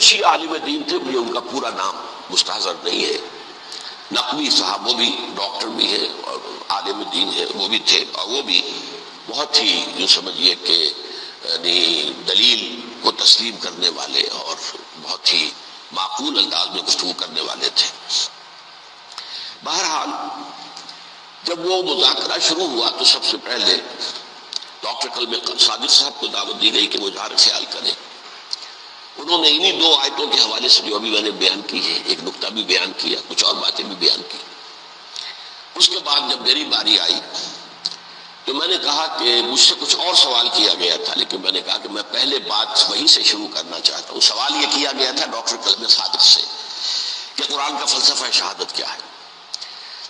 جو شیعہ عالم دین تھے مجھے ان کا پورا نام مستحضر نہیں ہے، نقوی صاحب وہ بھی ڈاکٹر بھی ہے اور عالم دین ہے وہ بھی تھے، اور وہ بھی بہت ہی یوں سمجھیے کہ یعنی دلیل کو تسلیم کرنے والے اور بہت ہی معقول انداز میں گفتگو کرنے والے تھے۔ بہرحال جب وہ مذاکرہ شروع ہوا تو سب سے پہلے ڈاکٹر کلب صادق صاحب کو دعوت دی گئی کہ وہ اظہار خیال کریں۔ انہوں نے انہی دو آیتوں کے حوالے سے جو ابھی میں نے بیان کی ہے ایک نقطہ بھی بیان کیا، کچھ اور باتیں بھی بیان کی۔ اس کے بعد جب میری باری آئی تو میں نے کہا کہ مجھ سے کچھ اور سوال کیا گیا تھا، لیکن میں نے کہا کہ میں پہلے بات وہیں سے شروع کرنا چاہتا ہوں۔ سوال یہ کیا گیا تھا ڈاکٹر کلب صادق سے کہ قرآن کا فلسفہ شہادت کیا ہے۔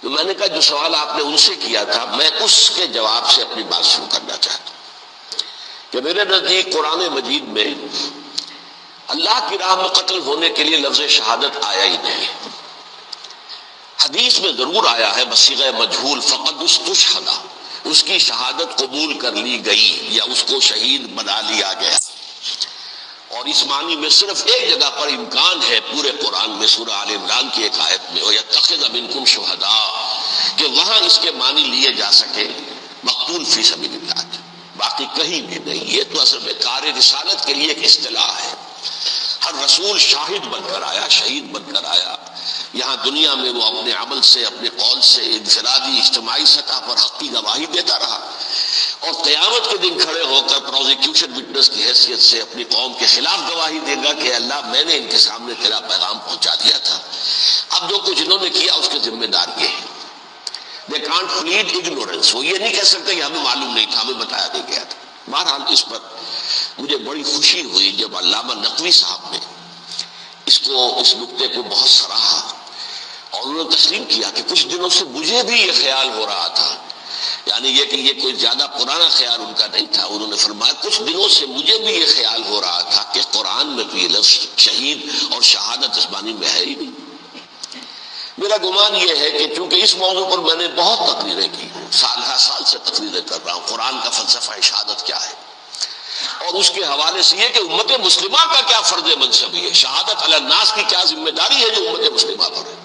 تو میں نے کہا جو سوال آپ نے ان سے کیا تھا میں اس کے جواب سے اپنی بات شروع کرنا چاہتا ہوں کہ میرے نزدیک قرآن مجید میں اللہ کی راہ میں قتل ہونے کے لیے لفظ شہادت آیا ہی نہیں۔ حدیث میں ضرور آیا ہے بصیغہ مجہول فقد استشہد، اس کی شہادت قبول کر لی گئی یا اس کو شہید بنا لیا گیا، اور اس معنی میں صرف ایک جگہ پر امکان ہے پورے قرآن میں سورہ آل عمران کی ایک آیت میں وَيَتَّخِذَ مِنْكُمْ شُهَدَاءَ، کہ وہاں اس کے معنی لیے جا سکے مقتول فی سبیل اللہ، باقی کہیں بھی نہیں۔ یہ تو اصل میں کار رسالت کے لیے ایک اصطلاح ہے۔ ہر رسول شاہد بن کر آیا، شہید بن کر آیا، یہاں دنیا میں وہ اپنے عمل سے اپنے قول سے انفرادی اجتماعی سطح پر حق کی گواہی دیتا رہا، اور قیامت کے دن کھڑے ہو کر پروزیکیوشن وٹنس کی حیثیت سے اپنی قوم کے خلاف گواہی دے گا کہ اللہ میں نے ان کے سامنے تیرا پیغام پہنچا دیا تھا، اب جو کچھ انہوں نے کیا اس کے ذمہ دار یہ ہے۔ They can't plead ignorance، وہ یہ نہیں کہہ سکتے کہ ہمیں معلوم نہیں تھا، ہمیں بتایا نہیں گیا تھا۔ بہرحال اس پر مجھے بڑی خوشی ہوئی جب علامہ نقوی صاحب نے اس نقطے کو بہت سراہا، اور انہوں نے تسلیم کیا کہ کچھ دنوں سے مجھے بھی یہ خیال ہو رہا تھا، یعنی یہ کہ یہ کوئی زیادہ پرانا خیال ان کا نہیں تھا۔ انہوں نے فرمایا کچھ دنوں سے مجھے بھی یہ خیال ہو رہا تھا کہ قرآن میں تو یہ لفظ شہید اور شہادت اس معنی میں ہے ہی نہیں۔ میرا گمان یہ ہے کہ چونکہ اس موضوع پر میں نے بہت تقریریں کی، سال ہر سال سے تقریریں کر رہا ہوں، قرآن کا فلسفہ شہادت کیا ہے، اور اس کے حوالے سے یہ کہ امت مسلمہ کا کیا فرض منصبی ہے، شہادت علی الناس کی کیا ذمہ داری ہے جو امت مسلمہ پر ہے۔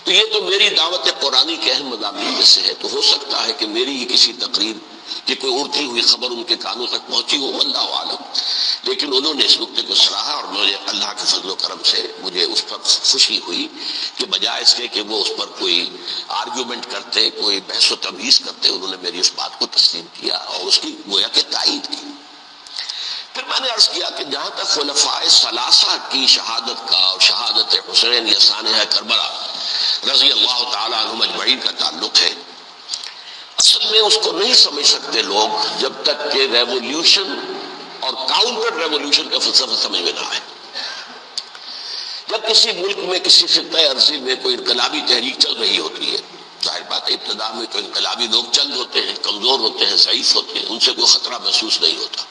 تو یہ تو میری دعوت قرآنی کے اہم مضامین میں سے ہے، تو ہو سکتا ہے کہ میری ہی کسی تقریر کی کوئی اڑتی ہوئی خبر ان کے کانوں تک پہنچی ہو، اللہ عالم، لیکن انہوں نے اس نقطے کو سراہا، اور مجھے اللہ کے فضل و کرم سے مجھے اس پر خوشی ہوئی کہ بجائے اس کے کہ وہ اس پر کوئی آرگیومنٹ کرتے، کوئی بحث و تبحیث کرتے، انہوں نے میری اس بات کو تسلیم کیا اور اس کی گویا کہ تائید کی۔ پھر میں نے عرض کیا کہ جہاں تک خلفاء ثلاثہ کی شہادت کا اور شہادت حسین یا سانحہ کربلا رضی اللہ تعالیٰ عنہم اجمعین کا تعلق ہے، اصل میں اس کو نہیں سمجھ سکتے لوگ جب تک کہ ریولیوشن اور کاؤنٹر ریولیوشن کا فلسفہ سمجھ میں نہ آئے۔ جب کسی ملک میں کسی خطہ ارضی میں کوئی انقلابی تحریک چل رہی ہوتی ہے، ظاہر بات ہے ابتدا میں تو انقلابی لوگ چند ہوتے ہیں، کمزور ہوتے ہیں، ضعیف ہوتے ہیں، ان سے کوئی خطرہ محسوس نہیں ہوتا،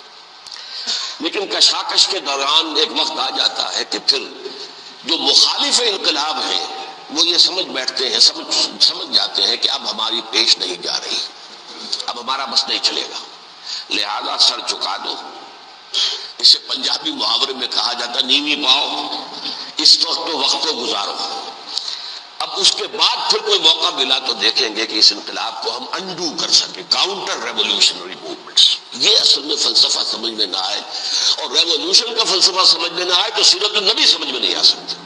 لیکن کشاکش کے دوران ایک وقت آ جاتا ہے کہ پھر جو مخالف انقلاب ہیں وہ یہ سمجھ بیٹھتے ہیں، سمجھ جاتے ہیں کہ اب ہماری پیش نہیں جا رہی، اب ہمارا بس نہیں چلے گا، لہذا سر چکا دو۔ اسے پنجابی محاورے میں کہا جاتا نیوی پاؤ، اس وقت تو وقت کو گزارو۔ اب اس کے بعد پھر کوئی موقع ملا تو دیکھیں گے کہ اس انقلاب کو ہم انڈو کر سکیں، کاؤنٹر ریولیوشنری موومنٹس۔ یہ اصل میں فلسفہ سمجھ میں نہ آئے، اور ریولیوشن کا فلسفہ سمجھ میں نہ آئے تو سیرت النبی سمجھ میں نہیں آ سکتا۔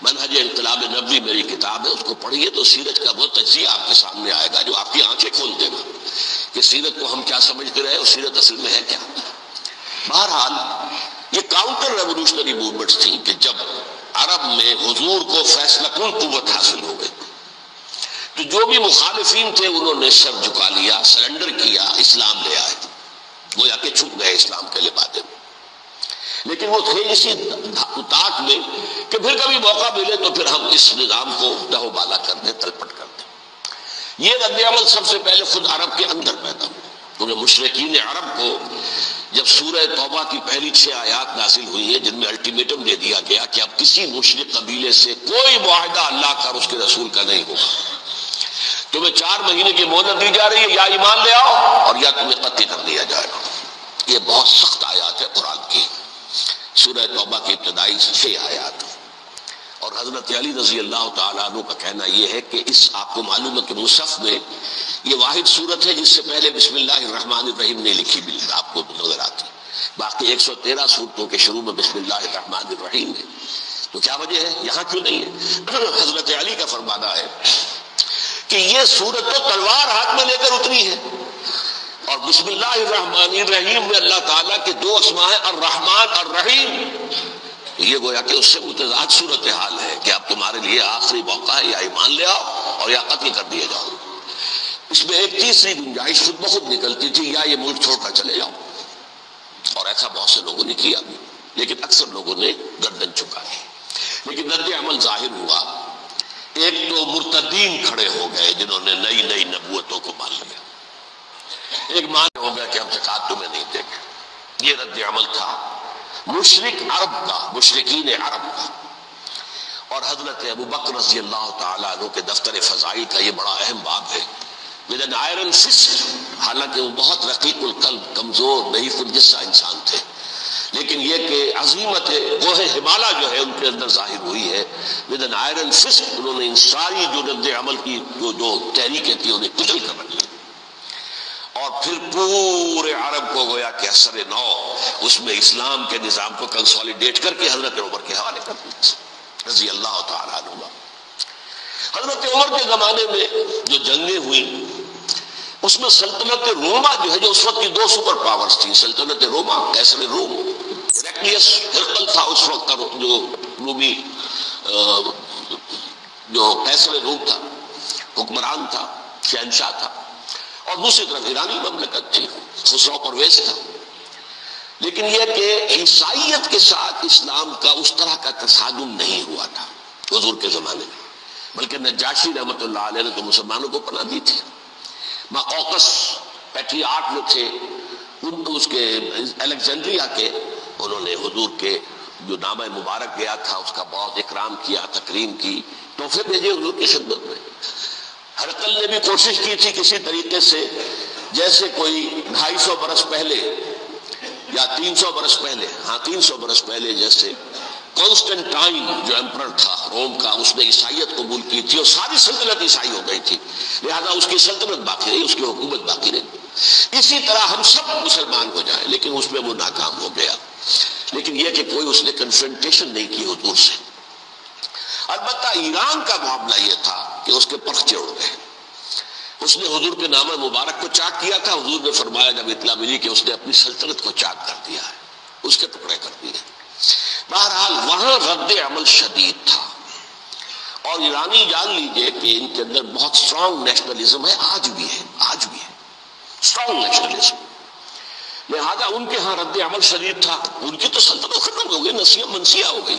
منہج انقلاب نبوی میری کتاب ہے، اس کو پڑھیے تو سیرت کا وہ تجزیہ آپ کے سامنے آئے گا جو آپ کی آنکھیں کھول دے گا کہ سیرت کو ہم کیا سمجھتے رہے اور سیرت اصل میں ہے کیا۔ بہرحال یہ کاؤنٹر ریولیوشنری موومنٹس تھیں کہ جب عرب میں حضور کو فیصلہ کن قوت حاصل ہو گئی تو جو بھی مخالفین تھے انہوں نے سر جھکا لیا، سرنڈر کیا، اسلام لے آئے، گویا کہ چھپ گئے اسلام کے لبادے میں۔ لیکن وہ تھے اسی طاق میں کہ پھر کبھی موقع ملے تو پھر ہم اس نظام کو دہو بالا کر دیں، تلپٹ کر دیں۔ یہ رد عمل سب سے پہلے خود عرب کے اندر پیدا ہوا، کیونکہ مشرکین عرب کو جب سورہ توبہ کی پہلی 6 آیات نازل ہوئی ہے جن میں الٹیمیٹم دے دیا گیا کہ اب کسی مشرک قبیلے سے کوئی معاہدہ اللہ کا اور اس کے رسول کا نہیں ہوگا، تمہیں 4 مہینے کی مہلت دی جا رہی ہے، یا ایمان لے آؤ اور یا تمہیں قتل کر دیا جائے گا۔ یہ بہت سخت آیات ہے قرآن کی، سورہ توبہ کی ابتدائی 6 آیات. اور حضرت علی رضی اللہ تعالیٰ عنہ کا کہنا یہ ہے کہ اس آپ کو معلوم ہے کہ مصحف میں یہ واحد صورت ہے جس سے پہلے بسم اللہ الرحمن الرحیم نہیں لکھی بھی آپ کو نظر آتی. باقی 113 صورتوں کے شروع میں بسم اللہ الرحمن الرحیم ہے. تو کیا وجہ ہے یہاں کیوں نہیں ہے؟ حضرت علی کا فرمانا ہے کہ یہ صورت تو تلوار ہاتھ میں لے کر اتری ہے، اور بسم اللہ الرحمن الرحیم میں اللہ تعالیٰ کے 2 اسماء ہیں، الرحمن الرحیم. یہ گویا کہ اس سے متضاد صورتحال ہے کہ اب تمہارے لیے آخری موقع ہے، یا ایمان لے آؤ اور یا قتل کر دیے جاؤ. اس میں ایک تیسری گنجائش خود بخود نکلتی تھی، یا یہ ملک چھوڑ کر چلے جاؤ، اور ایسا بہت سے لوگوں نے کیا بھی، لیکن اکثر لوگوں نے گردن چکائی. لیکن رد عمل ظاہر ہوا. ایک تو مرتدین کھڑے ہو گئے جنہوں نے نئی نئی نبوتوں کو مان لیا. ایک مان ہو گیا کہ ہم زکوٰۃ تمہیں نہیں دیں گے. یہ رد عمل تھا مشرک عرب کا، مشرکین عرب کا. اور حضرت ابو بکر رضی اللہ تعالیٰ عنہ کے دفتر فضائل کا یہ بڑا اہم باب ہے. with an iron fist، حالانکہ وہ بہت رقیق القلب، کمزور ضعیف الجسہ انسان تھے، لیکن یہ کہ عظیمت وہ ہے ہمالا جو ہے ان کے اندر ظاہر ہوئی ہے. with an iron fist انہوں نے ان ساری جو رد عمل کی جو تحریکیں تھی انہیں کچل کر رکھ لیا، اور پھر پورے عرب کو گویا کہ اثر نو اس میں اسلام کے نظام کو کنسولیڈیٹ کر کے حضرت عمر کے حوالے کر دیا رضی اللہ تعالیٰ عنہ. حضرت عمر کے زمانے میں جو جنگیں ہوئیں اس میں سلطنت روما جو ہے، جو اس وقت کی 2 سپر پاورز تھیں، سلطنت روما قیصر روم، ہرقلیس ہرقل تھا اس وقت کا جو رومی جو قیصر روم تھا، حکمران تھا، شہنشاہ تھا، اور دوسری طرف ایرانی مملکت تھی، خسرو پرویز تھا. لیکن یہ کہ عیسائیت کے ساتھ اسلام کا اس طرح کا تصادم نہیں ہوا تھا حضور کے زمانے میں، بلکہ نجاشی رحمۃ اللہ علیہ نے تو مسلمانوں کو پناہ دی تھی. مقوقس پیٹریارٹ جو تھے ان کو اس کے الیگزینڈریا کے، انہوں نے حضور کے جو نامہ مبارک گیا تھا اس کا بہت اکرام کیا، تکریم کی، تحفے بھیجے حضور کی خدمت میں. ہرقل نے بھی کوشش کی تھی کسی طریقے سے، جیسے کوئی 250 برس پہلے یا 300 برس پہلے، 300 برس پہلے جیسے کانسٹنٹائن جو ایمپرر تھا روم کا، اس نے عیسائیت قبول کی تھی اور ساری سلطنت عیسائی ہو گئی تھی، لہذا اس کی سلطنت باقی رہی، اس کی حکومت باقی رہی. اسی طرح ہم سب مسلمان ہو جائیں، لیکن اس میں وہ ناکام ہو گیا. لیکن یہ کہ کوئی اس نے کنفرنٹیشن نہیں کی حضور سے. البتہ ایران کا معاملہ یہ تھا کہ اس کے پرچے اڑ گئے. اس نے حضور کے نامہ مبارک کو چاک کیا تھا، حضور نے فرمایا جب اطلاع ملی کہ اس نے اپنی سلطنت کو چاک کر دیا ہے، اس کے ٹکڑے کر دیے. بہرحال وہاں رد عمل شدید تھا. اور ایرانی جان لیجئے کہ ان کے اندر بہت سٹرانگ نیشنلزم ہے، آج بھی ہے سٹرانگ نیشنلزم. لہذا ان کے ہاں رد عمل شدید تھا. ان کی تو سلطنت ختم ہو گئی، نسیہ منسیہ ہو گئی.